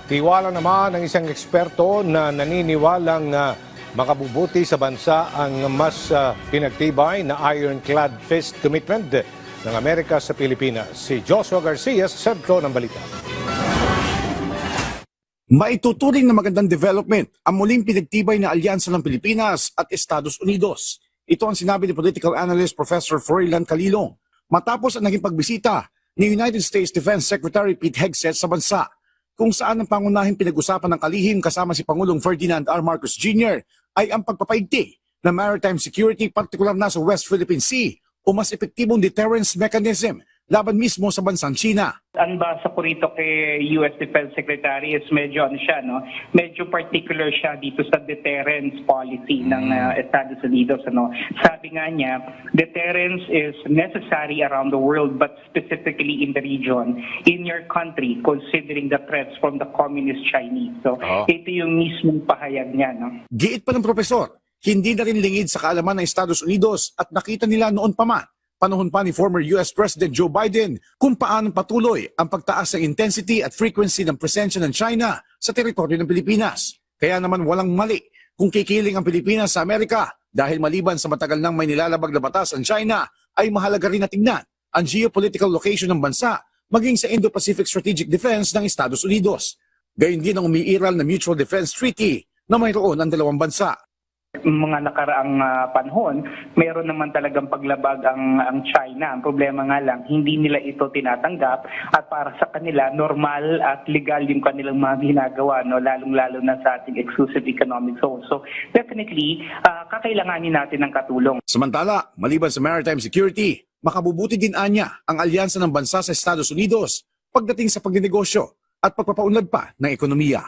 Tiwala naman ng isang eksperto na naniniwalang makabubuti sa bansa ang mas pinagtibay na ironclad fist commitment ng Amerika sa Pilipinas. Si Joshua Garcia sa sentro ng balita. Maituturing na magandang development ang muling pinagtibay na alyansa ng Pilipinas at Estados Unidos. Ito ang sinabi ni political analyst Professor Froilan Calilong matapos ang naging pagbisita ni United States Defense Secretary Pete Hegseth sa bansa, kung saan ang pangunahing pinag-usapan ng kalihim kasama si Pangulong Ferdinand R. Marcos Jr. ay ang pagpapaigting ng maritime security, partikular na sa West Philippine Sea, o mas epektibong deterrence mechanism laban mismo sa bansang China. Ang basa ko rito kay US Defense Secretary is medyo medyo particular siya dito sa deterrence policy ng Estados Unidos. Sabi nga niya, deterrence is necessary around the world but specifically in the region, in your country, considering the threats from the communist Chinese. So ito yung mismong pahayag niya. Giit pa ng profesor, hindi na rin lingid sa kaalaman ng Estados Unidos at nakita nila noon pa man, panahon pa ni former US President Joe Biden, kung paanong patuloy ang pagtaas ng intensity at frequency ng presensya ng China sa teritoryo ng Pilipinas. Kaya naman walang mali kung kikiling ang Pilipinas sa Amerika dahil maliban sa matagal nang may nilalabag na batas ang China, ay mahalaga rin na tingnan ang geopolitical location ng bansa maging sa Indo-Pacific Strategic Defense ng Estados Unidos. Gayon din ang umiiral na Mutual Defense Treaty na mayroon ang dalawang bansa. Mga nakaraang panahon, meron naman talagang paglabag ang China. Ang problema nga lang, hindi nila ito tinatanggap at para sa kanila, normal at legal yung kanilang mga ginagawa, lalong-lalo na sa ating exclusive economic zone. So definitely, kakailanganin natin ng katulong. Samantala, maliban sa maritime security, makabubuti din anya ang alyansa ng bansa sa Estados Unidos pagdating sa pagnegosyo at pagpapaunlad pa ng ekonomiya.